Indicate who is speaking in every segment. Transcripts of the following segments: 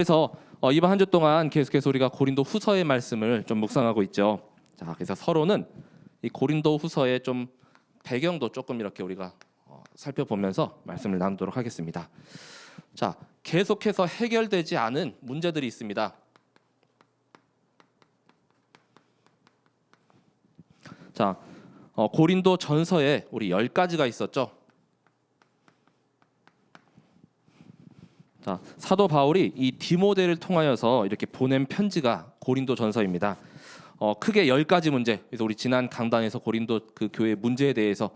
Speaker 1: 그래서 이번 한 주 동안 계속해서 우리가 고린도 후서의 말씀을 좀 묵상하고 있죠. 자, 그래서 서로는 이 고린도 후서의 좀 배경도 조금 이렇게 우리가 살펴보면서 말씀을 나누도록 하겠습니다. 자, 계속해서 해결되지 않은 문제들이 있습니다. 자, 고린도 전서에 우리 10가지가 있었죠. 자, 사도 바울이 이 디모데를 통하여서 이렇게 보낸 편지가 고린도 전서입니다. 크게 10가지 문제. 그래서 우리 지난 강단에서 고린도 그 교회 문제에 대해서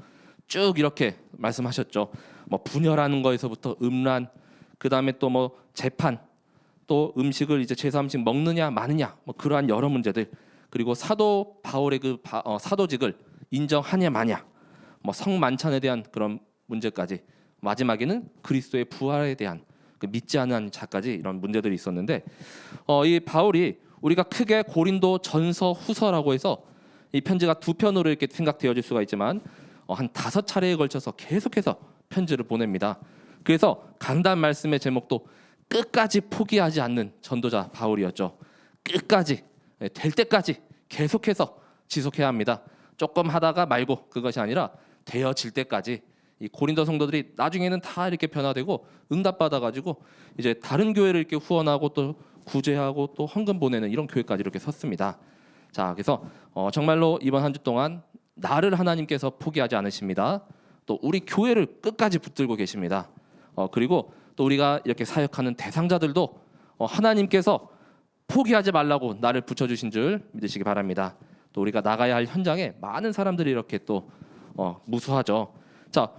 Speaker 1: 쭉 이렇게 말씀하셨죠. 뭐 분열하는 거에서부터 음란, 그 다음에 또 뭐 재판, 또 음식을 이제 제3식 먹느냐 마느냐, 뭐 그러한 여러 문제들, 그리고 사도 바울의 그 사도직을 인정하냐 마냐, 뭐 성만찬에 대한 그런 문제까지, 마지막에는 그리스도의 부활에 대한 믿지 않는 자까지 이런 문제들이 있었는데, 이 바울이 우리가 크게 고린도 전서 후서라고 해서 이 편지가 두 편으로 이렇게 생각되어질 수가 있지만 한 5차례에 걸쳐서 계속해서 편지를 보냅니다. 그래서 강단 말씀의 제목도 끝까지 포기하지 않는 전도자 바울이었죠. 끝까지, 될 때까지 계속해서 지속해야 합니다. 조금 하다가 말고 그것이 아니라 되어질 때까지. 이 고린도 성도들이 나중에는 다 이렇게 변화되고 응답받아가지고 이제 다른 교회를 이렇게 후원하고 또 구제하고 또 헌금 보내는 이런 교회까지 이렇게 섰습니다. 자, 그래서 정말로 이번 한 주 동안 나를 하나님께서 포기하지 않으십니다. 또 우리 교회를 끝까지 붙들고 계십니다. 그리고 또 우리가 이렇게 사역하는 대상자들도 하나님께서 포기하지 말라고 나를 붙여주신 줄 믿으시기 바랍니다. 또 우리가 나가야 할 현장에 많은 사람들이 이렇게 또 무수하죠. 자,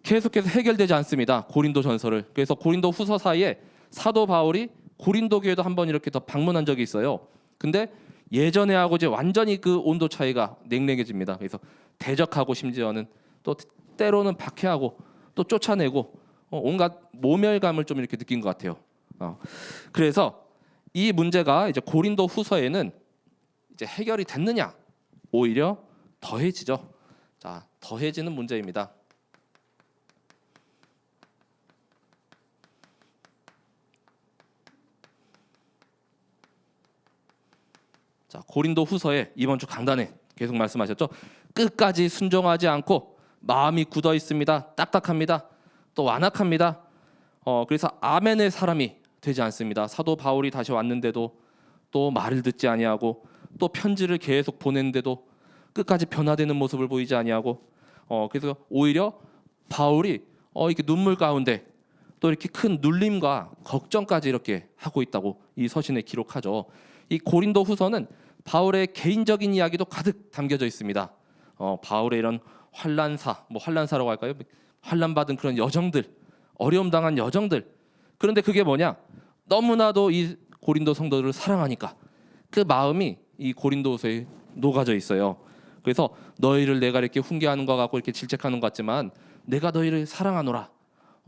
Speaker 1: 계속해서 해결되지 않습니다. 고린도 전서를. 그래서 고린도 후서 사이에 사도 바울이 고린도 교회도 한번 이렇게 더 방문한 적이 있어요. 근데 예전에 하고 이제 완전히 그 온도 차이가 냉랭해집니다. 그래서 대적하고 심지어는 또 때로는 박해하고 또 쫓아내고 온갖 모멸감을 좀 이렇게 느낀 것 같아요. 그래서 이 문제가 이제 고린도 후서에는 이제 해결이 됐느냐? 오히려 더해지죠. 자, 더해지는 문제입니다. 자, 고린도 후서에 이번 주 강단에 계속 말씀하셨죠. 끝까지 순종하지 않고 마음이 굳어 있습니다. 딱딱합니다. 또 완악합니다. 그래서 아멘의 사람이 되지 않습니다. 사도 바울이 다시 왔는데도 또 말을 듣지 아니하고 또 편지를 계속 보냈는데도 끝까지 변화되는 모습을 보이지 아니하고 그래서 오히려 바울이 이렇게 눈물 가운데 또 이렇게 큰 눌림과 걱정까지 이렇게 하고 있다고 이 서신에 기록하죠. 이 고린도 후서는 바울의 개인적인 이야기도 가득 담겨져 있습니다. 바울의 이런 환난사, 뭐 환난사라고 할까요? 환난받은 그런 여정들, 어려움 당한 여정들. 그런데 그게 뭐냐? 너무나도 이 고린도 성도들을 사랑하니까 그 마음이 이 고린도서에 녹아져 있어요. 그래서 너희를 내가 이렇게 훈계하는 것 같고 이렇게 질책하는 것 같지만 내가 너희를 사랑하노라.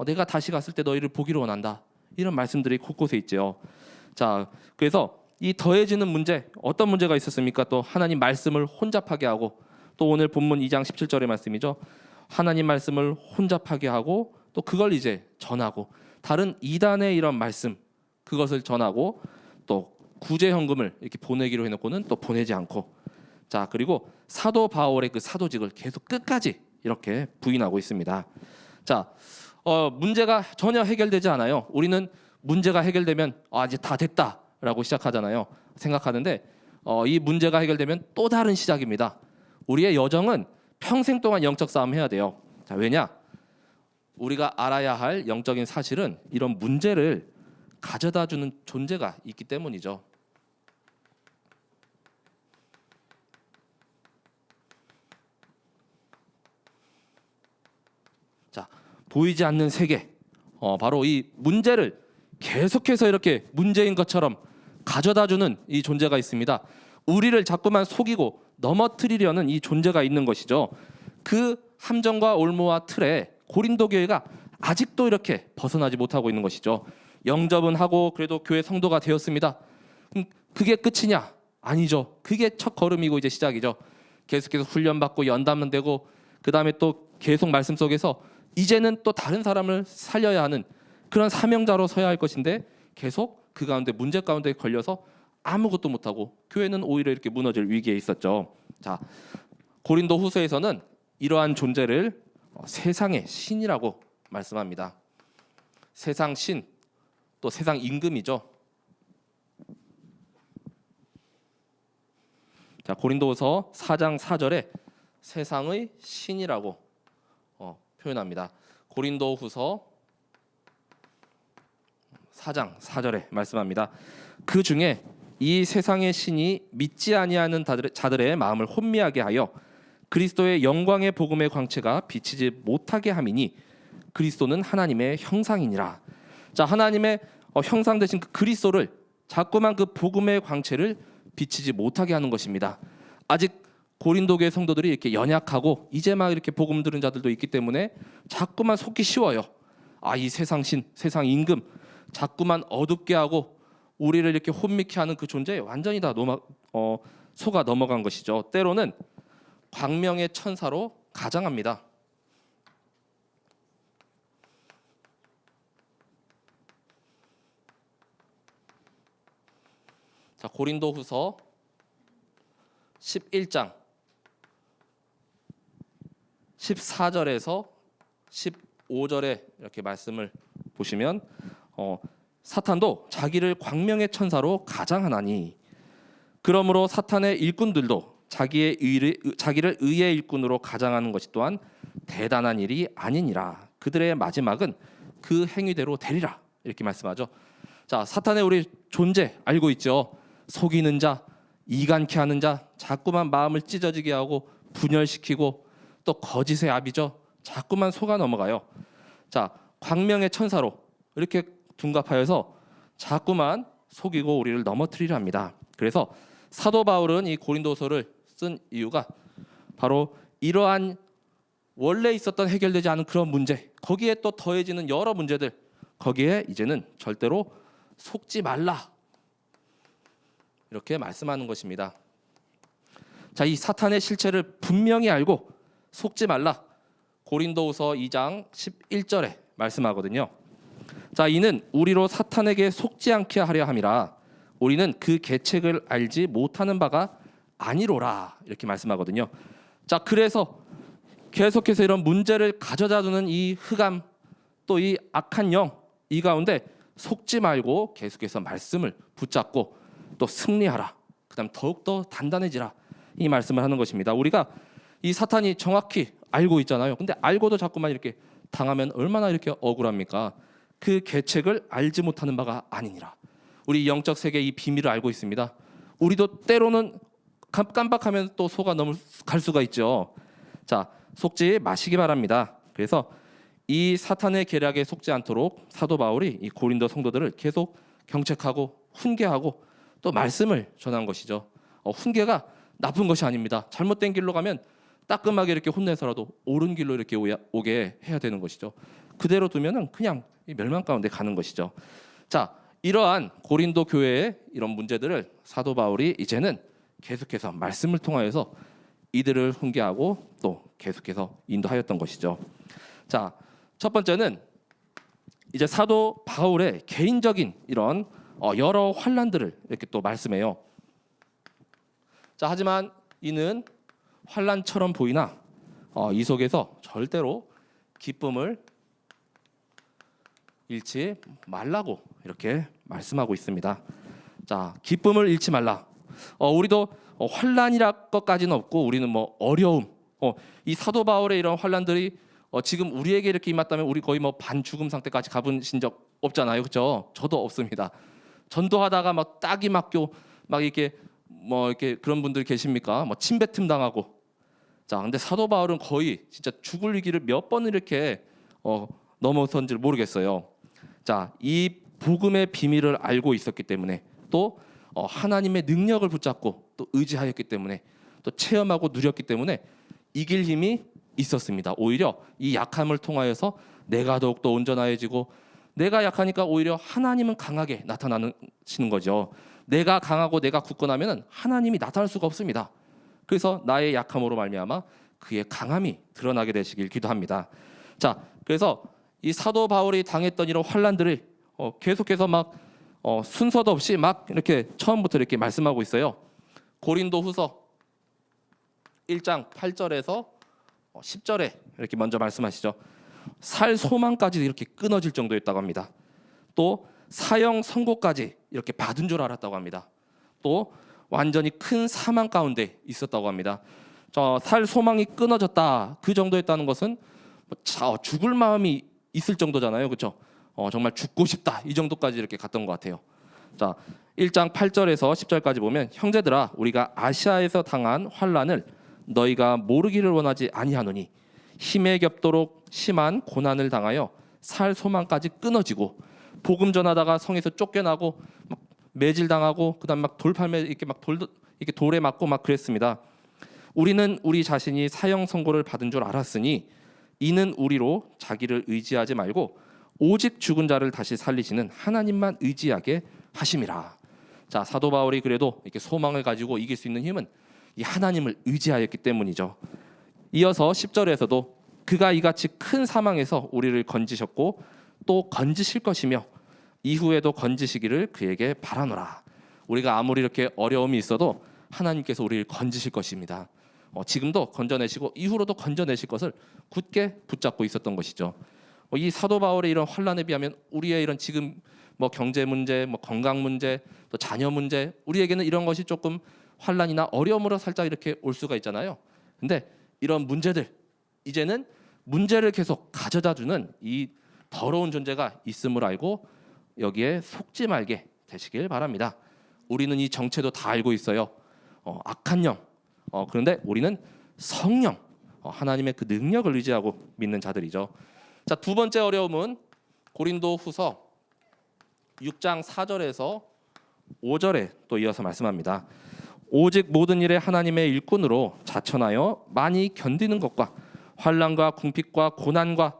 Speaker 1: 내가 다시 갔을 때 너희를 보기를 원한다. 이런 말씀들이 곳곳에 있죠. 자, 그래서 이 더해지는 문제, 어떤 문제가 있었습니까? 또 하나님 말씀을 혼잡하게 하고, 또 오늘 본문 2장 17절의 말씀이죠. 하나님 말씀을 혼잡하게 하고 또 그걸 이제 전하고 다른 이단의 이런 말씀 그것을 전하고 또 구제 헌금을 이렇게 보내기로 해놓고는 또 보내지 않고, 자, 그리고 사도 바울의 그 사도직을 계속 끝까지 이렇게 부인하고 있습니다. 자, 문제가 전혀 해결되지 않아요. 우리는 문제가 해결되면 이제 다 됐다라고 시작하잖아요. 생각하는데 이 문제가 해결되면 또 다른 시작입니다. 우리의 여정은 평생 동안 영적 싸움 해야 돼요. 자, 왜냐? 우리가 알아야 할 영적인 사실은 이런 문제를 가져다주는 존재가 있기 때문이죠. 자, 보이지 않는 세계, 바로 이 문제를 계속해서 이렇게 문제인 것처럼 가져다주는 이 존재가 있습니다. 우리를 자꾸만 속이고 넘어뜨리려는 이 존재가 있는 것이죠. 그 함정과 올무와 틀에 고린도 교회가 아직도 이렇게 벗어나지 못하고 있는 것이죠. 영접은 하고 그래도 교회 성도가 되었습니다. 그게 끝이냐? 아니죠. 그게 첫 걸음이고 이제 시작이죠. 계속해서 훈련받고 연담은 되고 그 다음에 또 계속 말씀 속에서 이제는 또 다른 사람을 살려야 하는 그런 사명자로 서야 할 것인데 계속 그 가운데 문제 가운데 걸려서 아무것도 못하고 교회는 오히려 이렇게 무너질 위기에 있었죠. 자, 고린도후서에서는 이러한 존재를 세상의 신이라고 말씀합니다. 세상 신, 또 세상 임금이죠. 자, 고린도후서 4장 4절에 세상의 신이라고 표현합니다. 고린도후서 4장 4절에 말씀합니다. 그 중에 이 세상의 신이 믿지 아니하는 자들의 마음을 혼미하게 하여 그리스도의 영광의 복음의 광채가 비치지 못하게 함이니 그리스도는 하나님의 형상이니라. 자, 하나님의 형상 되신 그 그리스도를 자꾸만 그 복음의 광채를 비치지 못하게 하는 것입니다. 아직 고린도 교회 성도들이 이렇게 연약하고 이제 막 이렇게 복음 들은 자들도 있기 때문에 자꾸만 속기 쉬워요. 이 세상 신, 세상 임금 자꾸만 어둡게 하고 우리를 이렇게 혼미케 하는 그 존재에 완전히 다 속아 넘어간 것이죠. 때로는 광명의 천사로 가장합니다. 자, 고린도후서 11장 14절에서 15절에 이렇게 말씀을 보시면 사탄도 자기를 광명의 천사로 가장하나니 그러므로 사탄의 일꾼들도 자기를 의의 일꾼으로 가장하는 것이 또한 대단한 일이 아니니라. 그들의 마지막은 그 행위대로 되리라. 이렇게 말씀하죠. 자, 사탄의 우리 존재 알고 있죠. 속이는 자, 이간케 하는 자, 자꾸만 마음을 찢어지게 하고 분열시키고 또 거짓의 아비죠. 자꾸만 속아 넘어가요. 자, 광명의 천사로 이렇게 둔갑하여서 자꾸만 속이고 우리를 넘어뜨리려 합니다. 그래서 사도 바울은 이 고린도서를 쓴 이유가 바로 이러한 원래 있었던 해결되지 않은 그런 문제, 거기에 또 더해지는 여러 문제들, 거기에 이제는 절대로 속지 말라 이렇게 말씀하는 것입니다. 자, 이 사탄의 실체를 분명히 알고 속지 말라. 고린도후서 2장 11절에 말씀하거든요. 자, 이는 우리로 사탄에게 속지 않게 하려 함이라. 우리는 그 계책을 알지 못하는 바가 아니로라. 이렇게 말씀하거든요. 자, 그래서 계속해서 이런 문제를 가져다 주는 이 흑암, 또 이 악한 영, 이 가운데 속지 말고 계속해서 말씀을 붙잡고 또 승리하라. 그다음 더욱더 단단해지라. 이 말씀을 하는 것입니다. 우리가 이 사탄이 정확히 알고 있잖아요. 근데 알고도 자꾸만 이렇게 당하면 얼마나 이렇게 억울합니까? 그 계책을 알지 못하는 바가 아니니라. 우리 영적 세계 이 비밀을 알고 있습니다. 우리도 때로는 깜빡하면 또 속아 넘어갈 수가 있죠. 자, 속지 마시기 바랍니다. 그래서 이 사탄의 계략에 속지 않도록 사도 바울이 이 고린도 성도들을 계속 경책하고 훈계하고 또 말씀을 전한 것이죠. 훈계가 나쁜 것이 아닙니다. 잘못된 길로 가면 따끔하게 이렇게 혼내서라도 옳은 길로 이렇게 오게 해야 되는 것이죠. 그대로 두면은 그냥 멸망 가운데 가는 것이죠. 자, 이러한 고린도 교회의 이런 문제들을 사도 바울이 이제는 계속해서 말씀을 통하여서 이들을 훈계하고 또 계속해서 인도하였던 것이죠. 자, 첫 번째는 이제 사도 바울의 개인적인 이런 여러 환난들을 이렇게 또 말씀해요. 자, 하지만 이는 환난처럼 보이나 이 속에서 절대로 기쁨을 잃지 말라고 이렇게 말씀하고 있습니다. 자, 기쁨을 잃지 말라. 우리도 환난이랄 것까지는 없고 우리는 뭐 어려움. 이 사도 바울의 이런 환난들이 지금 우리에게 이렇게 임했다면 우리 거의 뭐 반죽음 상태까지 가보신 적 없잖아요, 그렇죠? 저도 없습니다. 전도하다가 막 딱이 막혀 막 이렇게 뭐 이렇게 그런 분들 계십니까? 뭐 침뱉음 당하고. 자, 근데 사도 바울은 거의 진짜 죽을 위기를 몇 번을 이렇게 넘어선지를 모르겠어요. 자, 이 복음의 비밀을 알고 있었기 때문에 또 하나님의 능력을 붙잡고 또 의지하였기 때문에 또 체험하고 누렸기 때문에 이길 힘이 있었습니다. 오히려 이 약함을 통하여서 내가 더욱더 온전해지고 내가 약하니까 오히려 하나님은 강하게 나타나시는 거죠. 내가 강하고 내가 굳건하면 하나님이 나타날 수가 없습니다. 그래서 나의 약함으로 말미암아 그의 강함이 드러나게 되시길 기도합니다. 자, 그래서 이 사도 바울이 당했던 이런 환난들을 계속해서 막 순서도 없이 막 이렇게 처음부터 이렇게 말씀하고 있어요. 고린도후서 1장 8절에서 10절에 이렇게 먼저 말씀하시죠. 살 소망까지 이렇게 끊어질 정도였다고 합니다. 또 사형 선고까지 이렇게 받은 줄 알았다고 합니다. 또 완전히 큰 사망 가운데 있었다고 합니다. 살 소망이 끊어졌다 그 정도였다는 것은 죽을 마음이 있을 정도잖아요, 그렇죠? 정말 죽고 싶다 이 정도까지 이렇게 갔던 것 같아요. 자, 1장 8절에서 10절까지 보면 형제들아 우리가 아시아에서 당한 환난을 너희가 모르기를 원하지 아니하노니 힘에 겹도록 심한 고난을 당하여 살 소망까지 끊어지고 복음 전하다가 성에서 쫓겨나고 막 매질 당하고 그다음 막 돌팔매 이렇게 막 이렇게 돌에 맞고 막 그랬습니다. 우리는 우리 자신이 사형 선고를 받은 줄 알았으니 이는 우리로 자기를 의지하지 말고 오직 죽은 자를 다시 살리시는 하나님만 의지하게 하심이라. 자, 사도 바울이 그래도 이렇게 소망을 가지고 이길 수 있는 힘은 이 하나님을 의지하였기 때문이죠. 이어서 10절에서도 그가 이같이 큰 사망에서 우리를 건지셨고 또 건지실 것이며 이후에도 건지시기를 그에게 바라노라. 우리가 아무리 이렇게 어려움이 있어도 하나님께서 우리를 건지실 것입니다. 지금도 건져내시고 이후로도 건져내실 것을 굳게 붙잡고 있었던 것이죠. 이 사도 바울의 이런 환난에 비하면 우리의 이런 지금 뭐 경제 문제, 뭐 건강 문제, 또 자녀 문제, 우리에게는 이런 것이 조금 환난이나 어려움으로 살짝 이렇게 올 수가 있잖아요. 근데 이런 문제들 이제는 문제를 계속 가져다주는 이 더러운 존재가 있음을 알고 여기에 속지 말게 되시길 바랍니다. 우리는 이 정체도 다 알고 있어요. 악한 영. 그런데 우리는 성령, 하나님의 그 능력을 의지하고 믿는 자들이죠. 자, 두 번째 어려움은 고린도후서 6장 4절에서 5절에 또 이어서 말씀합니다. 오직 모든 일에 하나님의 일꾼으로 자천하여 많이 견디는 것과 환난과 궁핍과 고난과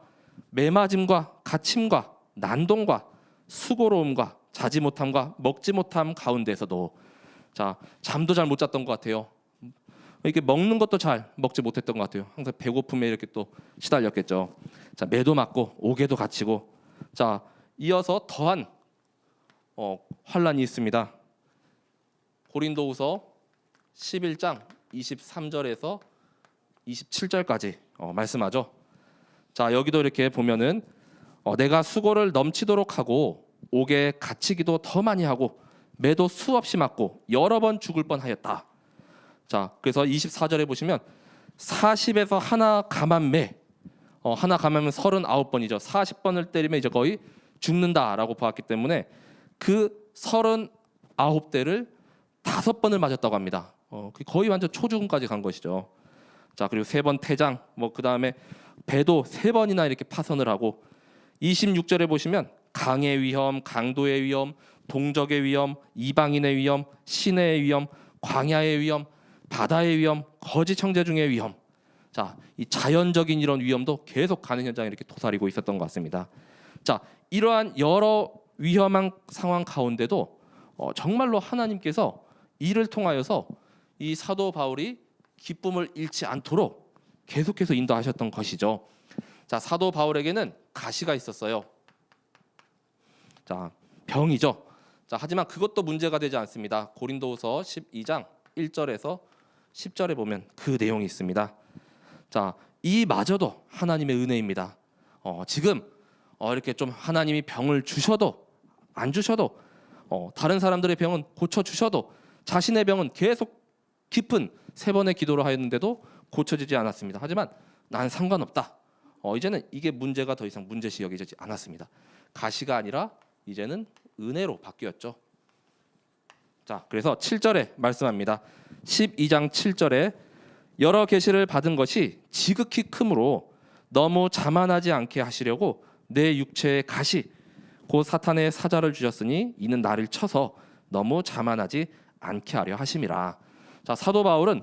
Speaker 1: 매맞음과 갇힘과 난동과 수고로움과 자지 못함과 먹지 못함 가운데서도 자, 잠도 잘 못 잤던 것 같아요. 이렇게 먹는 것도 잘 먹지 못했던 것 같아요. 항상 배고픔에 이렇게 또 시달렸겠죠. 자, 매도 맞고 옥에도 갇히고. 자, 이어서 더한 환난이 있습니다. 고린도후서 11장 23절에서 27절까지 말씀하죠. 자, 여기도 이렇게 보면은 내가 수고를 넘치도록 하고 옥에 갇히기도 더 많이 하고 매도 수없이 맞고 여러 번 죽을 뻔하였다. 자, 그래서 24절에 보시면 40에서 하나 감한 매, 하나 감하면 39번이죠. 40번을 때리면 이제 거의 죽는다라고 보았기 때문에 그 39대를 5번을 맞았다고 합니다. 거의 완전 초죽음까지 간 것이죠. 자, 그리고 3번 태장, 뭐 그 다음에 배도 3번이나 이렇게 파선을 하고 26절에 보시면 강의 위험, 강도의 위험, 동적의 위험, 이방인의 위험, 시내의 위험, 광야의 위험, 바다의 위험, 거짓 청재중의 위험. 자, 이 자연적인 이런 위험도 계속 가는 현장에 이렇게 도사리고 있었던 것 같습니다. 자, 이러한 여러 위험한 상황 가운데도 정말로 하나님께서 이를 통하여서 이 사도 바울이 기쁨을 잃지 않도록 계속해서 인도하셨던 것이죠. 자, 사도 바울에게는 가시가 있었어요. 자, 병이죠. 자, 하지만 그것도 문제가 되지 않습니다. 고린도후서 12장 1절에서 10절에 보면 그 내용이 있습니다. 자, 이마저도 하나님의 은혜입니다. 지금 이렇게 좀 하나님이 병을 주셔도 안 주셔도 다른 사람들의 병은 고쳐 주셔도 자신의 병은 계속 깊은 3번의 기도를 하였는데도 고쳐지지 않았습니다. 하지만 난 상관없다. 이제는 이게 문제가 더 이상 문제시 여기지 않았습니다. 가시가 아니라 이제는 은혜로 바뀌었죠. 자, 그래서 7절에 말씀합니다. 12장 7절에 여러 계시를 받은 것이 지극히 크므로 너무 자만하지 않게 하시려고 내 육체의 가시 곧 사탄의 사자를 주셨으니 이는 나를 쳐서 너무 자만하지 않게 하려 하심이라. 자, 사도 바울은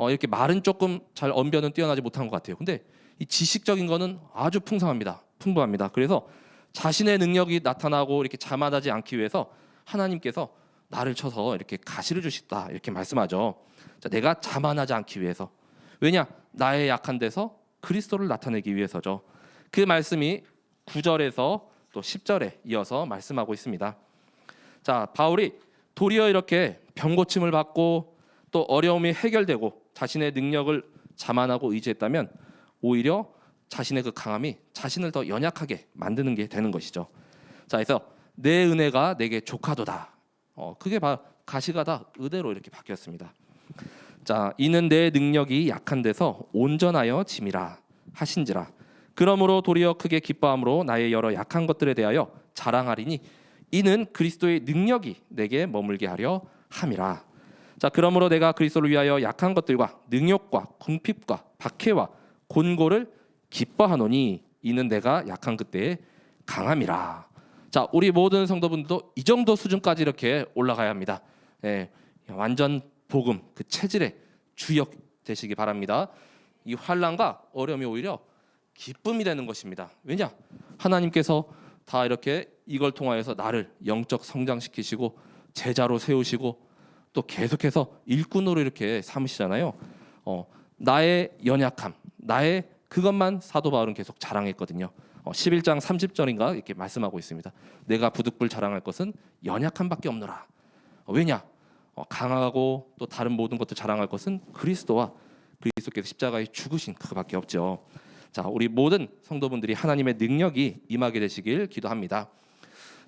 Speaker 1: 이렇게 말은 조금 잘 언변은 뛰어나지 못한 것 같아요. 근데 이 지식적인 거는 아주 풍부합니다. 그래서 자신의 능력이 나타나고 이렇게 자만하지 않기 위해서 하나님께서 나를 쳐서 이렇게 가시를 주시다 이렇게 말씀하죠. 자, 내가 자만하지 않기 위해서. 왜냐? 나의 약한 데서 그리스도를 나타내기 위해서죠. 그 말씀이 9절에서 또 10절에 이어서 말씀하고 있습니다. 자, 바울이 도리어 이렇게 병 고침을 받고 또 어려움이 해결되고 자신의 능력을 자만하고 의지했다면 오히려 자신의 그 강함이 자신을 더 연약하게 만드는 게 되는 것이죠. 자, 그래서 내 은혜가 내게 족하도다. 그게 바로 가시가 다 의대로 이렇게 바뀌었습니다. 자, 이는 내 능력이 약한 데서 온전하여 짐이라 하신지라. 그러므로 도리어 크게 기뻐함으로 나의 여러 약한 것들에 대하여 자랑하리니 이는 그리스도의 능력이 내게 머물게 하려 함이라. 자, 그러므로 내가 그리스도를 위하여 약한 것들과 능욕과 궁핍과 박해와 곤고를 기뻐하노니 이는 내가 약한 그때에 강함이라. 자, 우리 모든 성도분들도 이 정도 수준까지 이렇게 올라가야 합니다. 예, 완전 복음 그 체질의 주역 되시기 바랍니다. 이 환난과 어려움이 오히려 기쁨이 되는 것입니다. 왜냐? 하나님께서 다 이렇게 이걸 통하여서 나를 영적 성장시키시고 제자로 세우시고 또 계속해서 일꾼으로 이렇게 삼으시잖아요. 나의 연약함, 나의 그것만 사도 바울은 계속 자랑했거든요. 11장 30절인가 이렇게 말씀하고 있습니다. 내가 부득불 자랑할 것은 연약함밖에 없노라. 왜냐? 강하고 또 다른 모든 것도 자랑할 것은 그리스도와 그리스도께서 십자가에 죽으신 그밖에 없죠. 자, 우리 모든 성도분들이 하나님의 능력이 임하게 되시길 기도합니다.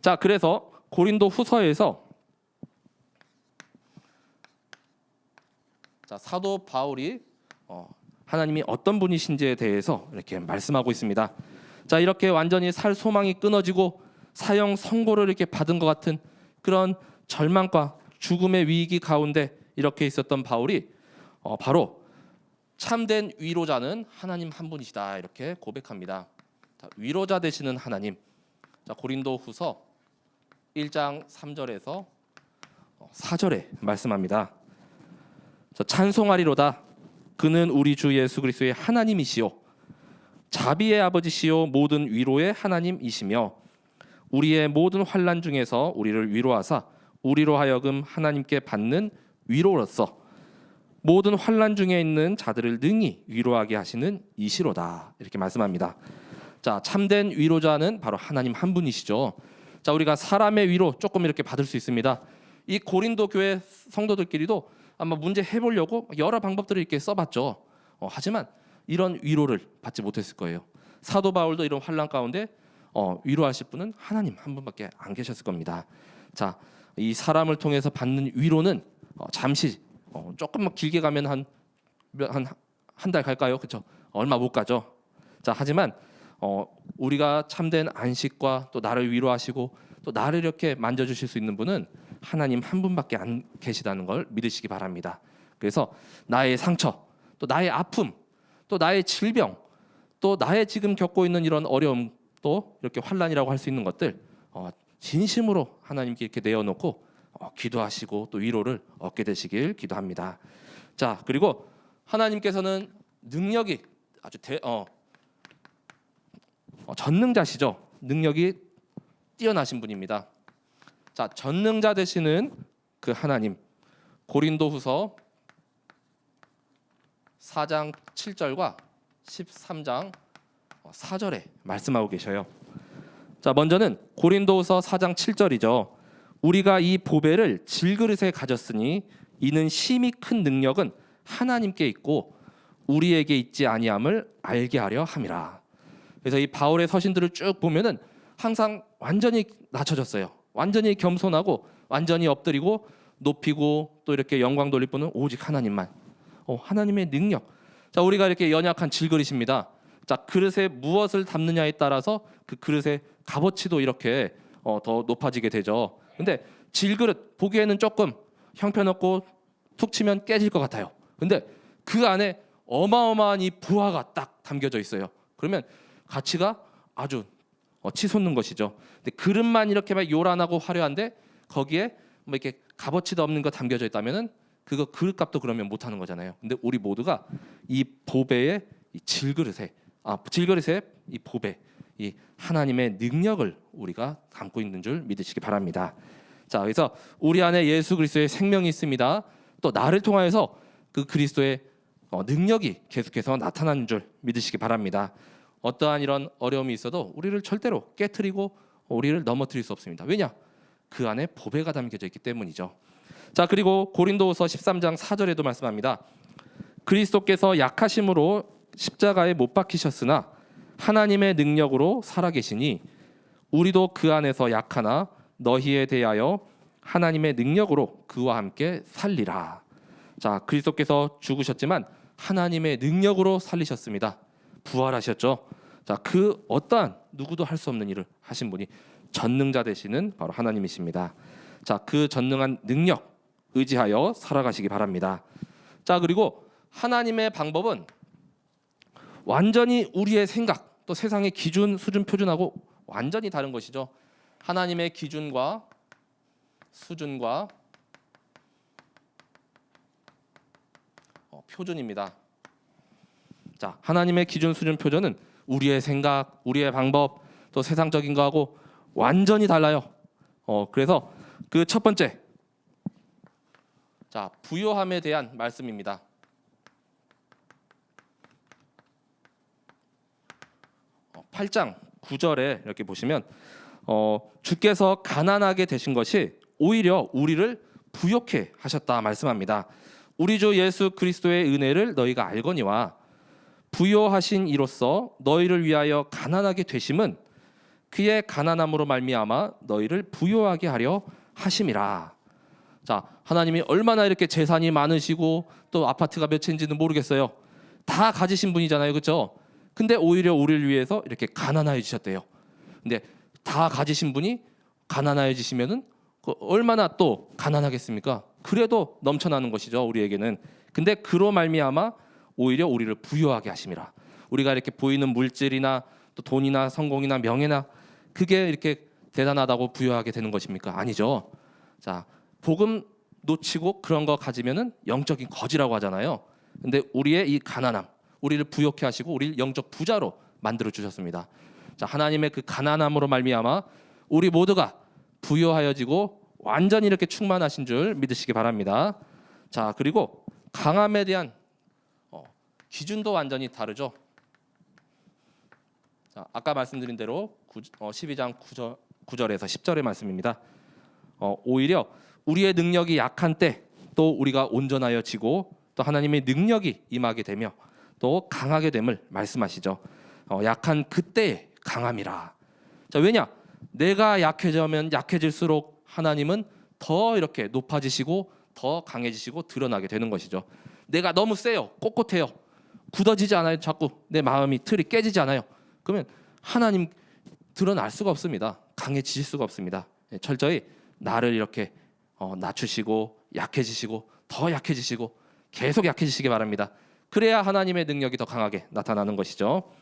Speaker 1: 자, 그래서 고린도 후서에서 자, 사도 바울이 하나님이 어떤 분이신지에 대해서 이렇게 말씀하고 있습니다. 자, 이렇게 완전히 살 소망이 끊어지고 사형 선고를 이렇게 받은 것 같은 그런 절망과 죽음의 위기 가운데 이렇게 있었던 바울이 바로 참된 위로자는 하나님 한 분이시다 이렇게 고백합니다. 자, 위로자 되시는 하나님. 자, 고린도후서 1장 3절에서 4절에 말씀합니다. 자, 찬송하리로다. 그는 우리 주 예수 그리스도의 하나님이시요 자비의 아버지시요 모든 위로의 하나님이시며 우리의 모든 환난 중에서 우리를 위로하사 우리로 하여금 하나님께 받는 위로로서 모든 환난 중에 있는 자들을 능히 위로하게 하시는 이시로다 이렇게 말씀합니다. 자, 참된 위로자는 바로 하나님 한 분이시죠. 자, 우리가 사람의 위로 조금 이렇게 받을 수 있습니다. 이 고린도 교회 성도들끼리도 아마 문제 해보려고 여러 방법들을 이렇게 써봤죠. 하지만 이런 위로를 받지 못했을 거예요. 사도 바울도 이런 환난 가운데 위로하실 분은 하나님 한 분밖에 안 계셨을 겁니다. 자, 이 사람을 통해서 받는 위로는 잠시 조금만 길게 가면 한 달 갈까요? 그렇죠? 얼마 못 가죠. 자, 하지만 우리가 참된 안식과 또 나를 위로하시고 또 나를 이렇게 만져주실 수 있는 분은 하나님 한 분밖에 안 계시다는 걸 믿으시기 바랍니다. 그래서 나의 상처, 또 나의 아픔, 또 나의 질병, 또 나의 지금 겪고 있는 이런 어려움, 또 이렇게 환난이라고 할 수 있는 것들 진심으로 하나님께 이렇게 내어놓고 기도하시고 또 위로를 얻게 되시길 기도합니다. 자, 그리고 하나님께서는 능력이 아주 전능자시죠. 능력이 뛰어나신 분입니다. 자, 전능자 되시는 그 하나님 고린도후서 4장 7절과 13장 4절에 말씀하고 계셔요. 자, 먼저는 고린도후서 4장 7절이죠. 우리가 이 보배를 질그릇에 가졌으니 이는 심히 큰 능력은 하나님께 있고 우리에게 있지 아니함을 알게 하려 함이라. 그래서 이 바울의 서신들을 쭉 보면은 항상 완전히 낮춰졌어요. 완전히 겸손하고 완전히 엎드리고 높이고 또 이렇게 영광 돌릴 분은 오직 하나님만. 하나님의 능력. 자, 우리가 이렇게 연약한 질그릇입니다. 자, 그릇에 무엇을 담느냐에 따라서 그 그릇의 값어치도 이렇게 더 높아지게 되죠. 근데 질그릇 보기에는 조금 형편없고 툭 치면 깨질 것 같아요. 근데 그 안에 어마어마한 이 부하가 딱 담겨져 있어요. 그러면 가치가 아주 치솟는 것이죠. 근데 그릇만 이렇게 막 요란하고 화려한데 거기에 뭐 이렇게 값어치도 없는 거 담겨져 있다면은 그거 그릇값도 그러면 못 하는 거잖아요. 근데 우리 모두가 이 보배의 이 질그릇에 이 보배, 이 하나님의 능력을 우리가 담고 있는 줄 믿으시기 바랍니다. 자, 그래서 우리 안에 예수 그리스도의 생명이 있습니다. 또 나를 통하여서 그 그리스도의 능력이 계속해서 나타나는 줄 믿으시기 바랍니다. 어떠한 이런 어려움이 있어도 우리를 절대로 깨트리고 우리를 넘어뜨릴 수 없습니다. 왜냐? 그 안에 보배가 담겨져 있기 때문이죠. 자, 그리고 고린도후서 13장 4절에도 말씀합니다. 그리스도께서 약하심으로 십자가에 못 박히셨으나 하나님의 능력으로 살아계시니 우리도 그 안에서 약하나 너희에 대하여 하나님의 능력으로 그와 함께 살리라. 자, 그리스도께서 죽으셨지만 하나님의 능력으로 살리셨습니다. 부활하셨죠. 자, 그 어떠한 누구도 할 수 없는 일을 하신 분이 전능자 되시는 바로 하나님이십니다. 자, 그 전능한 능력 의지하여 살아가시기 바랍니다. 자, 그리고 하나님의 방법은 완전히 우리의 생각 또 세상의 기준, 수준, 표준하고 완전히 다른 것이죠. 하나님의 기준과 수준과 표준입니다. 자, 하나님의 기준, 수준, 표준은 우리의 생각, 우리의 방법, 또 세상적인 거하고 완전히 달라요. 그래서 그 첫 번째, 자, 부요함에 대한 말씀입니다. 8장 9절에 이렇게 보시면 주께서 가난하게 되신 것이 오히려 우리를 부욕해 하셨다 말씀합니다. 우리 주 예수 그리스도의 은혜를 너희가 알거니와 부요하신 이로써 너희를 위하여 가난하게 되심은 그의 가난함으로 말미암아 너희를 부요하게 하려 하심이라. 자, 하나님이 얼마나 이렇게 재산이 많으시고 또 아파트가 몇 채인지는 모르겠어요. 다 가지신 분이잖아요, 그렇죠? 근데 오히려 우리를 위해서 이렇게 가난해지셨대요. 근데 다 가지신 분이 가난해지시면은 얼마나 또 가난하겠습니까? 그래도 넘쳐나는 것이죠, 우리에게는. 근데 그로 말미암아 오히려 우리를 부유하게 하심이라. 우리가 이렇게 보이는 물질이나 또 돈이나 성공이나 명예나 그게 이렇게 대단하다고 부유하게 되는 것입니까? 아니죠. 자, 복음 놓치고 그런 거 가지면은 영적인 거지라고 하잖아요. 근데 우리의 이 가난함, 우리를 부욕해 하시고 우리를 영적 부자로 만들어 주셨습니다. 자, 하나님의 그 가난함으로 말미암아 우리 모두가 부유하여지고 완전히 이렇게 충만하신 줄 믿으시기 바랍니다. 자, 그리고 강함에 대한 기준도 완전히 다르죠. 자, 아까 말씀드린 대로 12장 9절에서 10절의 말씀입니다. 오히려 우리의 능력이 약한 때 또 우리가 온전하여지고 또 하나님의 능력이 임하게 되며 또 강하게 됨을 말씀하시죠. 약한 그때의 강함이라. 자, 왜냐? 내가 약해지면 약해질수록 하나님은 더 이렇게 높아지시고 더 강해지시고 드러나게 되는 것이죠. 내가 너무 세요, 꼿꼿해요, 굳어지지 않아요, 자꾸 내 마음이 틀이 깨지지 않아요. 그러면 하나님 드러날 수가 없습니다. 강해지실 수가 없습니다. 철저히 나를 이렇게 낮추시고 약해지시고 더 약해지시고 계속 약해지시기 바랍니다. 그래야 하나님의 능력이 더 강하게 나타나는 것이죠.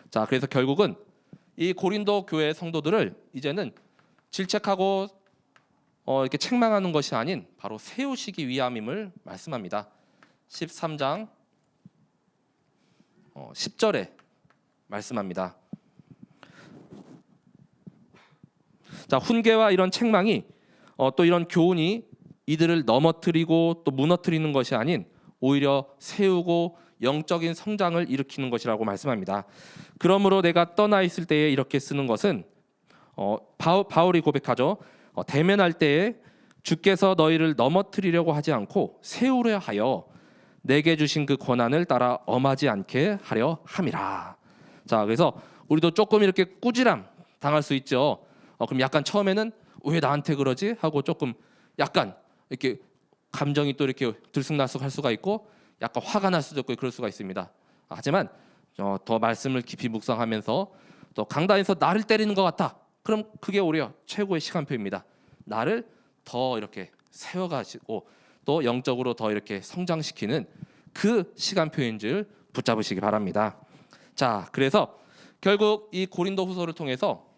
Speaker 1: 자, 그래서 결국은 이 고린도 교회 성도들을 이제는 질책하고 이렇게 책망하는 것이 아닌 바로 세우시기 위함임을 말씀합니다. 13장 10절에 말씀합니다. 자, 훈계와 이런 책망이 또 이런 교훈이 이들을 넘어뜨리고 또 무너뜨리는 것이 아닌 오히려 세우고 영적인 성장을 일으키는 것이라고 말씀합니다. 그러므로 내가 떠나 있을 때에 이렇게 쓰는 것은 바울이 고백하죠. 대면할 때에 주께서 너희를 넘어뜨리려고 하지 않고 세우려 하여 내게 주신 그 권한을 따라 엄하지 않게 하려 함이라. 자, 그래서 우리도 조금 이렇게 꾸지람 당할 수 있죠. 그럼 약간 처음에는 왜 나한테 그러지 하고 조금 약간 이렇게 감정이 또 이렇게 들쑥날쑥할 수가 있고 약간 화가 날 수도 있고 그럴 수가 있습니다. 하지만 더 말씀을 깊이 묵상하면서 또 강단에서 나를 때리는 것 같아. 그럼 그게 오히려 최고의 시간표입니다. 나를 더 이렇게 세워가시고 또 영적으로 더 이렇게 성장시키는 그 시간표인 줄 붙잡으시기 바랍니다. 자, 그래서 결국 이 고린도후서를 통해서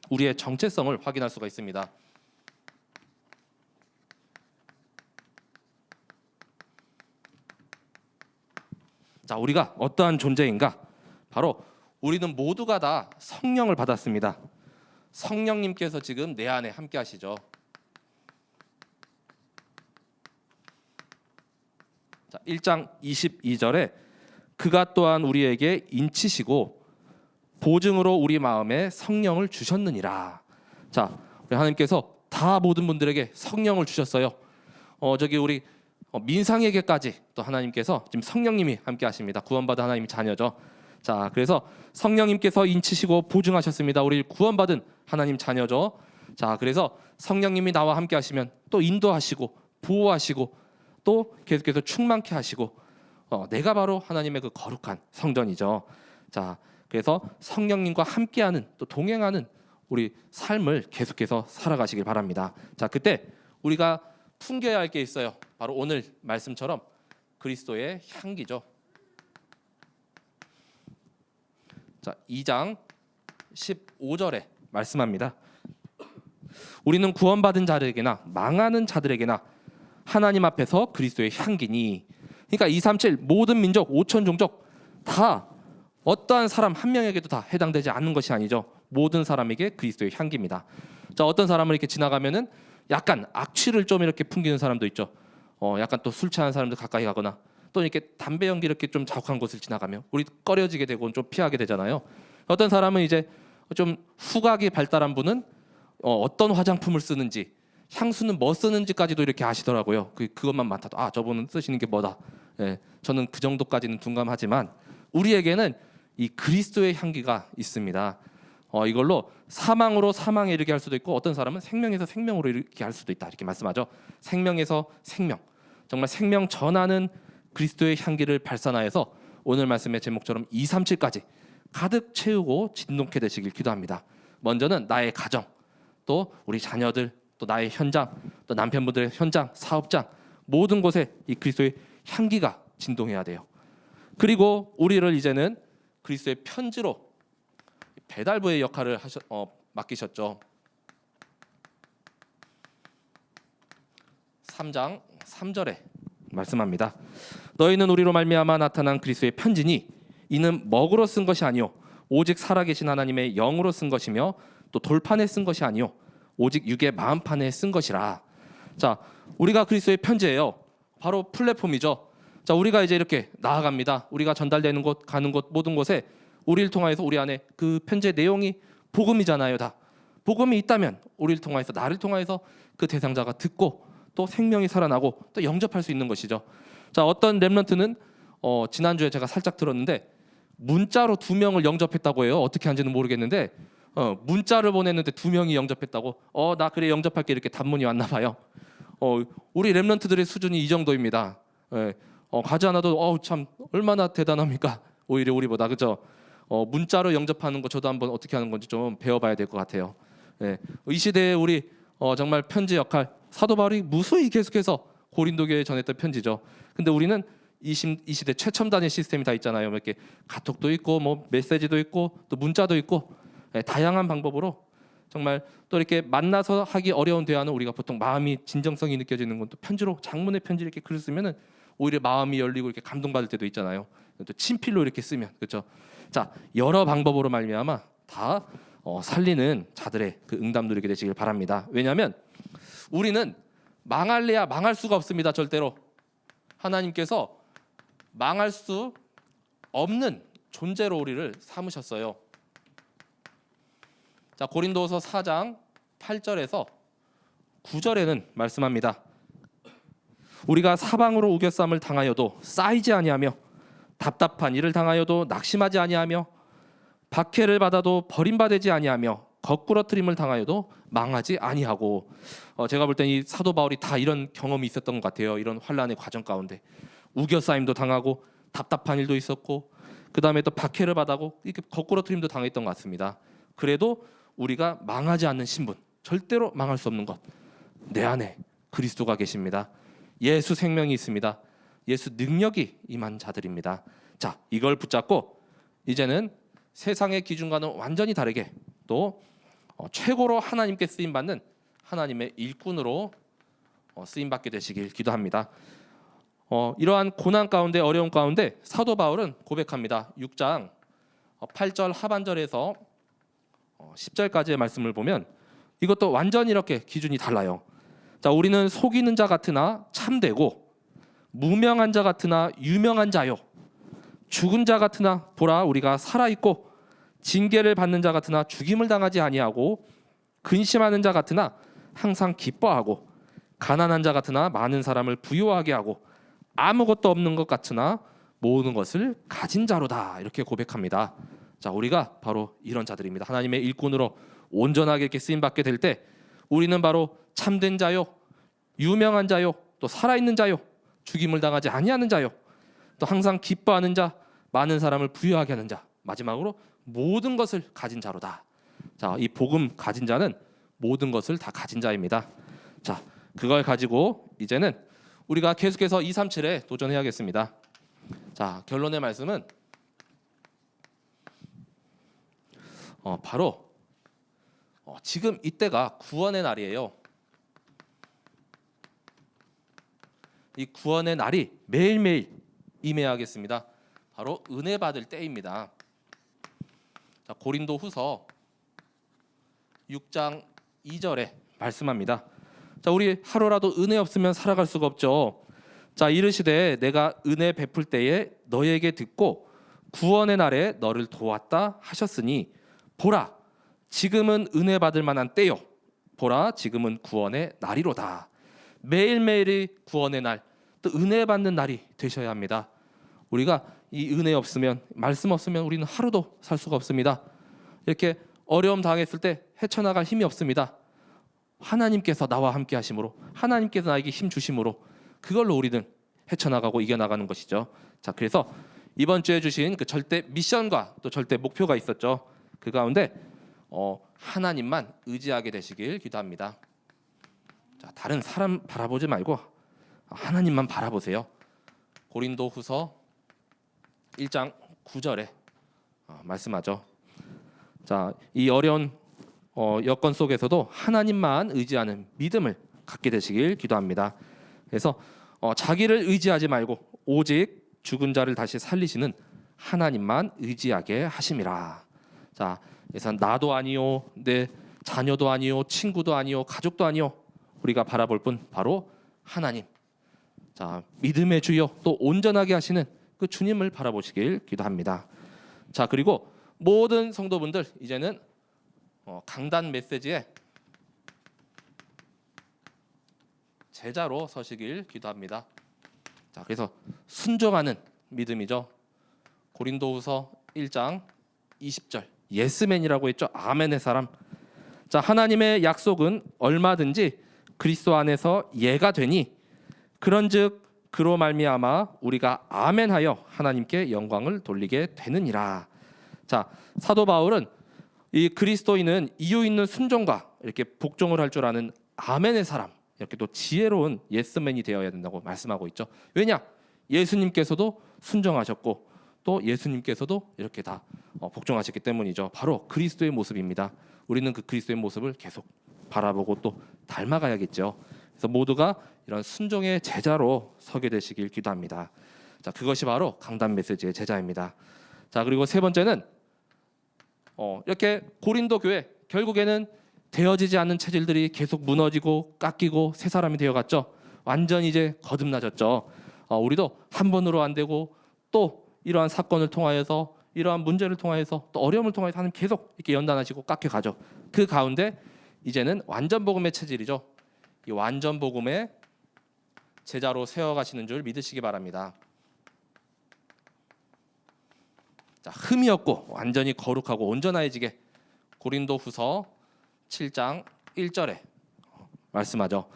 Speaker 1: 우리의 정체성을 확인할 수가 있습니다. 자, 우리가 어떠한 존재인가? 바로 우리는 모두가 다 성령을 받았습니다. 성령님께서 지금 내 안에 함께 하시죠. 자, 1장 22절에 그가 또한 우리에게 인치시고 보증으로 우리 마음에 성령을 주셨느니라. 자, 우리 하나님께서 다 모든 분들에게 성령을 주셨어요. 저기 우리 민상에게까지 또 하나님께서 지금 성령님이 함께 하십니다. 구원받은 하나님의 자녀죠. 자, 그래서 성령님께서 인치시고 보증하셨습니다. 우리 구원받은 하나님 자녀죠. 자, 그래서 성령님이 나와 함께 하시면 또 인도하시고 보호하시고 또 계속해서 충만케 하시고 내가 바로 하나님의 그 거룩한 성전이죠. 자, 그래서 성령님과 함께하는 또 동행하는 우리 삶을 계속해서 살아가시길 바랍니다. 자, 그때 우리가 풍겨야 할 게 있어요. 바로 오늘 말씀처럼 그리스도의 향기죠. 자, 2장 15절에 말씀합니다. 우리는 구원받은 자들에게나 망하는 자들에게나 하나님 앞에서 그리스도의 향기니. 그러니까 237 모든 민족 5천 종족 다 어떠한 사람 한 명에게도 다 해당되지 않는 것이 아니죠. 모든 사람에게 그리스도의 향기입니다. 자, 어떤 사람을 이렇게 지나가면은 약간 악취를 좀 이렇게 풍기는 사람도 있죠. 약간 또 술 취한 사람들 가까이 가거나 또 이렇게 담배 연기 이렇게 좀 자욱한 곳을 지나가면 우리 꺼려지게 되고 좀 피하게 되잖아요. 어떤 사람은 이제 좀 후각이 발달한 분은 어떤 화장품을 쓰는지, 향수는 뭐 쓰는지까지도 이렇게 아시더라고요. 그것만 맡아도 저분은 쓰시는 게 뭐다. 예, 저는 그 정도까지는 둔감하지만 우리에게는 이 그리스도의 향기가 있습니다. 이걸로 사망으로 사망에 이르게 할 수도 있고 어떤 사람은 생명에서 생명으로 이르게 할 수도 있다 이렇게 말씀하죠. 생명에서 생명, 정말 생명 전하는 그리스도의 향기를 발산하여서 오늘 말씀의 제목처럼 237까지 가득 채우고 진동케 되시길 기도합니다. 먼저는 나의 가정, 또 우리 자녀들, 또 나의 현장, 또 남편분들의 현장, 사업장 모든 곳에 이 그리스도의 향기가 진동해야 돼요. 그리고 우리를 이제는 그리스도의 편지로 배달부의 역할을 맡기셨죠. 3장 3절에 말씀합니다. 너희는 우리로 말미암아 나타난 그리스도의 편지니 이는 먹으로 쓴 것이 아니요 오직 살아계신 하나님의 영으로 쓴 것이며 또 돌판에 쓴 것이 아니요 오직 육의 마음판에 쓴 것이라. 자, 우리가 그리스도의 편지예요. 바로 플랫폼이죠. 자, 우리가 이제 이렇게 나아갑니다. 우리가 전달되는 곳, 가는 곳 모든 곳에 우리를 통하여서 우리 안에 그 편지의 내용이 복음이잖아요. 다 복음이 있다면 우리를 통하여서 나를 통하여서 그 대상자가 듣고 또 생명이 살아나고 또 영접할 수 있는 것이죠. 자, 어떤 렘넌트는 지난주에 제가 살짝 들었는데 문자로 2명을 영접했다고 해요. 어떻게 한지는 모르겠는데 문자를 보냈는데 2명이 영접했다고. 나 그래 영접할게 이렇게 단문이 왔나 봐요. 우리 렘넌트들의 수준이 이 정도입니다. 가지 않아도 참 얼마나 대단합니까? 오히려 우리보다. 그죠? 문자로 영접하는 거 저도 한번 어떻게 하는 건지 좀 배워봐야 될 것 같아요. 이 시대에 우리 정말 편지 역할, 사도 바울이 무수히 계속해서 고린도 교회에 전했던 편지죠. 근데 우리는 이 시대 최첨단의 시스템이 다 있잖아요. 이렇게 카톡도 있고 뭐 메시지도 있고 또 문자도 있고 다양한 방법으로 정말 또 이렇게 만나서 하기 어려운 대화는 우리가 보통 마음이 진정성이 느껴지는 건 또 편지로 장문의 편지 이렇게 글을 쓰면은 오히려 마음이 열리고 이렇게 감동받을 때도 있잖아요. 또 친필로 이렇게 쓰면 그렇죠. 자, 여러 방법으로 말미암아 다 살리는 자들의 그 응답 누리게 되시길 바랍니다. 왜냐하면 우리는 망할래야 망할 수가 없습니다. 절대로 하나님께서 망할 수 없는 존재로 우리를 삼으셨어요. 자, 고린도서 4장 8절에서 9절에는 말씀합니다. 우리가 사방으로 우겨쌈을 당하여도 쌓이지 아니하며 답답한 일을 당하여도 낙심하지 아니하며 박해를 받아도 버림받지 아니하며 거꾸러뜨림을 당하여도 망하지 아니하고. 제가 볼 땐 이 사도 바울이 다 이런 경험이 있었던 것 같아요. 이런 환난의 과정 가운데 우겨싸임도 당하고 답답한 일도 있었고 그 다음에 또 박해를 받아고 이렇게 거꾸러뜨림도 당했던 것 같습니다. 그래도 우리가 망하지 않는 신분, 절대로 망할 수 없는 것, 내 안에 그리스도가 계십니다. 예수 생명이 있습니다. 예수 능력이 임한 자들입니다. 자, 이걸 붙잡고 이제는 세상의 기준과는 완전히 다르게 또 최고로 하나님께 쓰임받는 하나님의 일꾼으로 쓰임받게 되시길 기도합니다. 이러한 고난 가운데 어려움 가운데 사도 바울은 고백합니다. 6장 8절 하반절에서 10절까지의 말씀을 보면 이것도 완전히 이렇게 기준이 달라요. 자, 우리는 속이는 자 같으나 참되고 무명한 자 같으나 유명한 자요 죽은 자 같으나 보라 우리가 살아있고 징계를 받는 자 같으나 죽임을 당하지 아니하고 근심하는 자 같으나 항상 기뻐하고 가난한 자 같으나 많은 사람을 부유하게 하고 아무것도 없는 것 같으나 모든 것을 가진 자로다. 이렇게 고백합니다. 자, 우리가 바로 이런 자들입니다. 하나님의 일꾼으로 온전하게 이렇게 쓰임 받게 될 때 우리는 바로 참된 자요, 유명한 자요, 또 살아있는 자요, 죽임을 당하지 아니하는 자요, 또 항상 기뻐하는 자, 많은 사람을 부유하게 하는 자, 마지막으로 모든 것을 가진 자로다. 자, 이 복음 가진 자는 모든 것을 다 가진 자입니다. 자, 그걸 가지고 이제는 우리가 계속해서 237에 도전해야겠습니다. 자, 결론의 말씀은 바로 지금 이때가 구원의 날이에요. 이 구원의 날이 매일매일 임해야겠습니다. 바로 은혜 받을 때입니다. 자, 고린도후서 6장 2절에 말씀합니다. 자, 우리 하루라도 은혜 없으면 살아갈 수가 없죠. 자, 이르시되 내가 은혜 베풀 때에 너에게 듣고 구원의 날에 너를 도왔다 하셨으니 보라 지금은 은혜 받을 만한 때요, 보라 지금은 구원의 날이로다. 매일매일이 구원의 날, 또 은혜 받는 날이 되셔야 합니다. 우리가 이 은혜 없으면, 말씀 없으면 우리는 하루도 살 수가 없습니다. 이렇게 어려움 당했을 때 헤쳐나갈 힘이 없습니다. 하나님께서 나와 함께 하심으로, 하나님께서 나에게 힘 주심으로 그걸로 우리는 헤쳐나가고 이겨나가는 것이죠. 자, 그래서 이번 주에 주신 그 절대 미션과 또 절대 목표가 있었죠. 그 가운데 하나님만 의지하게 되시길 기도합니다. 자, 다른 사람 바라보지 말고 하나님만 바라보세요. 고린도후서 1장 9절에 말씀하죠. 자, 이 어려운 여건 속에서도 하나님만 의지하는 믿음을 갖게 되시길 기도합니다. 그래서 자기를 의지하지 말고 오직 죽은 자를 다시 살리시는 하나님만 의지하게 하심이라. 자, 그래서 나도 아니요, 내 자녀도 아니요, 친구도 아니요, 가족도 아니요, 우리가 바라볼 분 바로 하나님. 자, 믿음의 주여, 또 온전하게 하시는 그 주님을 바라보시길 기도합니다. 자, 그리고 모든 성도분들 이제는 강단 메시지에 제자로 서시길 기도합니다. 자, 그래서 순종하는 믿음이죠. 고린도후서 1장 20절 예스맨이라고 했죠. 아멘의 사람. 자, 하나님의 약속은 얼마든지 그리스도 안에서 예가 되니 그런즉 그로 말미암아 우리가 아멘하여 하나님께 영광을 돌리게 되느니라. 자, 사도 바울은 이 그리스도인은 이유 있는 순종과 이렇게 복종을 할 줄 아는 아멘의 사람, 이렇게 또 지혜로운 예스맨이 되어야 된다고 말씀하고 있죠. 왜냐? 예수님께서도 순종하셨고 또 예수님께서도 이렇게 다 복종하셨기 때문이죠. 바로 그리스도의 모습입니다. 우리는 그 그리스도의 모습을 계속 바라보고 또 닮아가야겠죠. 그래서 모두가 이런 순종의 제자로 서게 되시길 기도합니다. 자, 그것이 바로 강단 메시지의 제자입니다. 자, 그리고 세 번째는 이렇게 고린도 교회 결국에는 되어지지 않는 체질들이 계속 무너지고 깎이고 새 사람이 되어갔죠. 완전히 이제 거듭나졌죠. 우리도 한 번으로 안 되고 또 이러한 사건을 통하여서 이러한 문제를 통하여서 또 어려움을 통하여서 하나님 계속 이렇게 연단하시고 깎여가죠. 그 가운데 이제는 완전 복음의 체질이죠. 이 완전 복음의 제자로 세워가시는 줄 믿으시기 바랍니다. 자, 흠이 없고 완전히 거룩하고 온전해지게 고린도후서 7장 1절에 말씀하죠.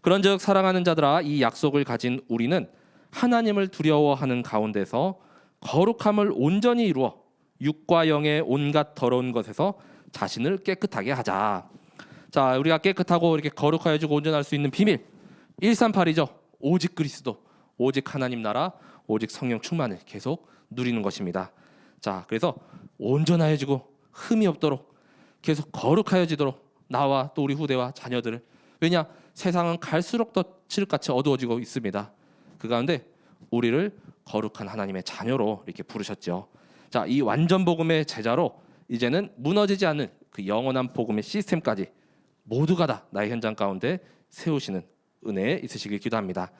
Speaker 1: 그런즉 사랑하는 자들아 이 약속을 가진 우리는 하나님을 두려워하는 가운데서 거룩함을 온전히 이루어 육과 영의 온갖 더러운 것에서 자신을 깨끗하게 하자. 자, 우리가 깨끗하고 이렇게 거룩하여지고 온전할 수 있는 비밀 138이죠. 오직 그리스도, 오직 하나님 나라, 오직 성령 충만을 계속 누리는 것입니다. 자, 그래서 온전하여지고 흠이 없도록 계속 거룩하여지도록 나와 또 우리 후대와 자녀들을, 왜냐? 세상은 갈수록 더 칠흑같이 어두워지고 있습니다. 그 가운데 우리를 거룩한 하나님의 자녀로 이렇게 부르셨죠. 자, 이 완전 복음의 제자로 이제는 무너지지 않는 그 영원한 복음의 시스템까지 모두가 다 나의 현장 가운데 세우시는 은혜에 있으시길 기도합니다.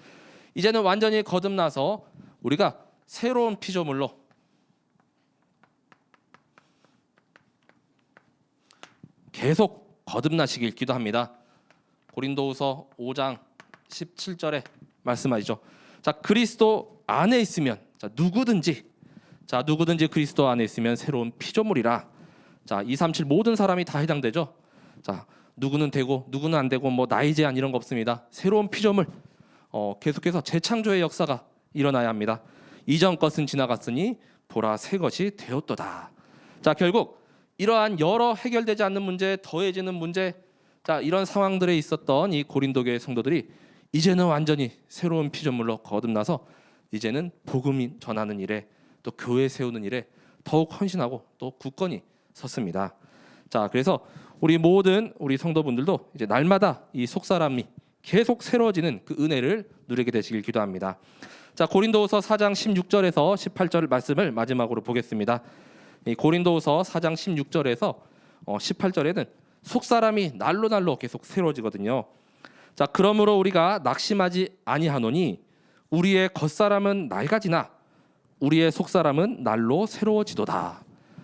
Speaker 1: 이제는 완전히 거듭나서 우리가 새로운 피조물로 계속 거듭나시길 기도합니다. 고린도후서 5장 17절에 말씀하시죠. 자, 그리스도 안에 있으면 누구든지 그리스도 안에 있으면 새로운 피조물이라. 자, 237 모든 사람이 다 해당되죠. 자, 누구는 되고 누구는 안 되고 뭐 나이 제한 이런 거 없습니다. 새로운 피조물, 계속해서 재창조의 역사가 일어나야 합니다. 이전 것은 지나갔으니 보라 새 것이 되었도다. 자, 결국 이러한 여러 해결되지 않는 문제, 더해지는 문제, 자, 이런 상황들에 있었던 이 고린도 교회 성도들이 이제는 완전히 새로운 피조물로 거듭나서 이제는 복음 전하는 일에, 또 교회 세우는 일에 더욱 헌신하고 또 굳건히 섰습니다. 자, 그래서 우리 모든 우리 성도분들도 이제 날마다 이 속사람이 계속 새로워지는 그 은혜를 누리게 되시길 기도합니다. 자, 고린도후서 4장 16절에서 18절 말씀을 마지막으로 보겠습니다. 이 고린도후서 4장 16절에서 18절에는 속사람이 날로 계속 새로워지거든요. 자, 그러므로 우리가 낙심하지 아니하노니 우리의 겉사람은 낡아지나 우리의 속사람은 날로 새로워지도다.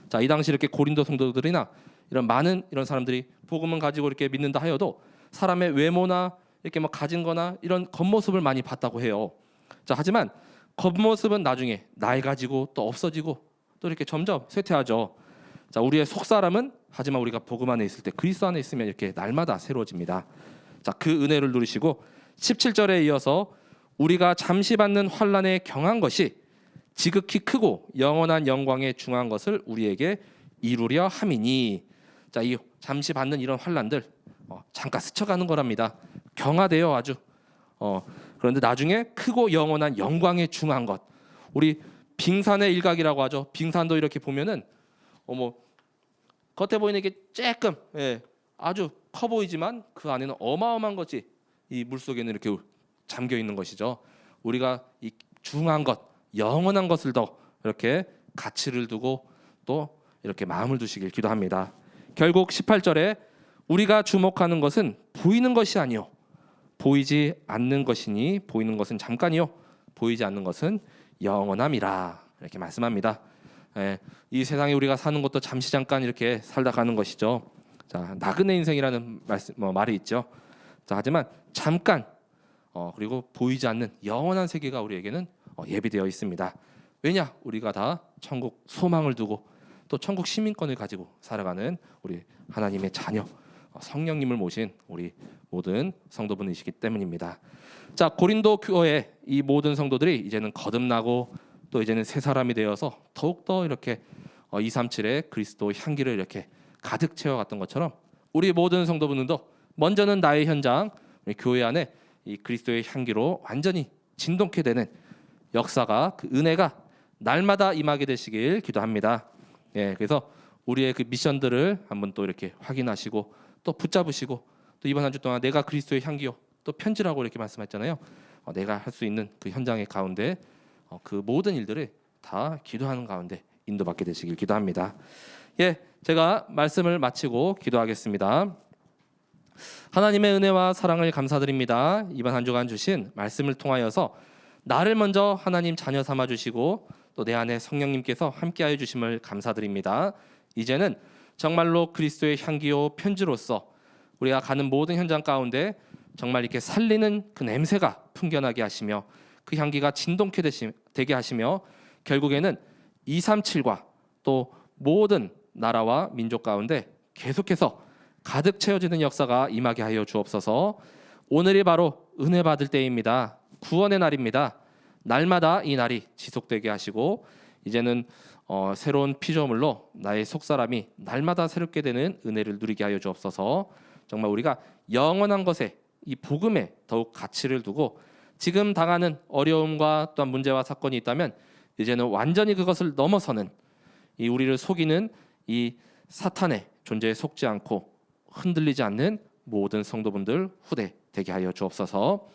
Speaker 1: 자, 이 당시 이렇게 고린도 성도들이나 이런 많은 이런 사람들이 복음을 가지고 이렇게 믿는다 하여도 사람의 외모나 이렇게 뭐 가진거나 이런 겉모습을 많이 봤다고 해요. 자, 하지만 겉모습은 나중에 낡아지고 또 없어지고 또 이렇게 점점 쇠퇴하죠. 자, 우리의 속사람은 하지만 우리가 복음 안에 있을 때, 그리스도 안에 있으면 이렇게 날마다 새로워집니다. 자, 그 은혜를 누리시고 17절에 이어서 우리가 잠시 받는 환난에 경한 것이 지극히 크고 영원한 영광에 중한 것을 우리에게 이루려 함이니. 자, 이 잠시 받는 이런 환난들 잠깐 스쳐가는 거랍니다. 경하대요, 아주. 그런데 나중에 크고 영원한 영광에 중한 것. 우리 빙산의 일각이라고 하죠. 빙산도 이렇게 보면은 겉에 보이는 게 쬐끔, 아주 커 보이지만 그 안에는 어마어마한 것이 이 물속에는 이렇게 잠겨 있는 것이죠. 우리가 이 중한 것, 영원한 것을 더 이렇게 가치를 두고 또 이렇게 마음을 두시길 기도합니다. 결국 18절에 우리가 주목하는 것은 보이는 것이 아니요 보이지 않는 것이니 보이는 것은 잠깐이요 보이지 않는 것은 영원함이라. 이렇게 말씀합니다. 이 세상에 우리가 사는 것도 잠시 잠깐 이렇게 살다 가는 것이죠. 자, 나그네 인생이라는 말이 있죠. 자, 하지만 잠깐 그리고 보이지 않는 영원한 세계가 우리에게는 예비되어 있습니다. 왜냐? 우리가 다 천국 소망을 두고 또 천국 시민권을 가지고 살아가는 우리 하나님의 자녀, 성령님을 모신 우리 모든 성도분이시기 때문입니다. 자, 고린도 교회 이 모든 성도들이 이제는 거듭나고 또 이제는 새 사람이 되어서 더욱더 이렇게 237의 그리스도 향기를 이렇게 가득 채워갔던 것처럼 우리 모든 성도분들도 먼저는 나의 현장, 우리 교회 안에 이 그리스도의 향기로 완전히 진동케 되는 역사가, 그 은혜가 날마다 임하게 되시길 기도합니다. 그래서 우리의 그 미션들을 한번 또 이렇게 확인하시고 또 붙잡으시고 또 이번 한 주 동안 내가 그리스도의 향기요 또 편지라고 이렇게 말씀했잖아요. 내가 할 수 있는 그 현장의 가운데 그 모든 일들을 다 기도하는 가운데 인도받게 되시길 기도합니다. 제가 말씀을 마치고 기도하겠습니다. 하나님의 은혜와 사랑을 감사드립니다. 이번 한 주간 주신 말씀을 통하여서 나를 먼저 하나님 자녀 삼아 주시고 또 내 안에 성령님께서 함께하여 주심을 감사드립니다. 이제는 정말로 그리스도의 향기요 편지로서 우리가 가는 모든 현장 가운데 정말 이렇게 살리는 그 냄새가 풍겨나게 하시며 그 향기가 진동케 되게 하시며 결국에는 237과 또 모든 나라와 민족 가운데 계속해서 가득 채워지는 역사가 임하게 하여 주옵소서. 오늘이 바로 은혜 받을 때입니다. 구원의 날입니다. 날마다 이 날이 지속되게 하시고 이제는 새로운 피조물로 나의 속사람이 날마다 새롭게 되는 은혜를 누리게 하여 주옵소서. 정말 우리가 영원한 것에 이 복음에 더욱 가치를 두고 지금 당하는 어려움과 또한 문제와 사건이 있다면 이제는 완전히 그것을 넘어서는 이 우리를 속이는 이 사탄의 존재에 속지 않고 흔들리지 않는 모든 성도분들 후대 되게 하여 주옵소서.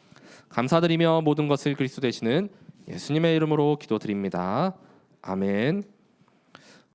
Speaker 1: 감사드리며 모든 것을 그리스도 되시는 예수님의 이름으로 기도드립니다. 아멘.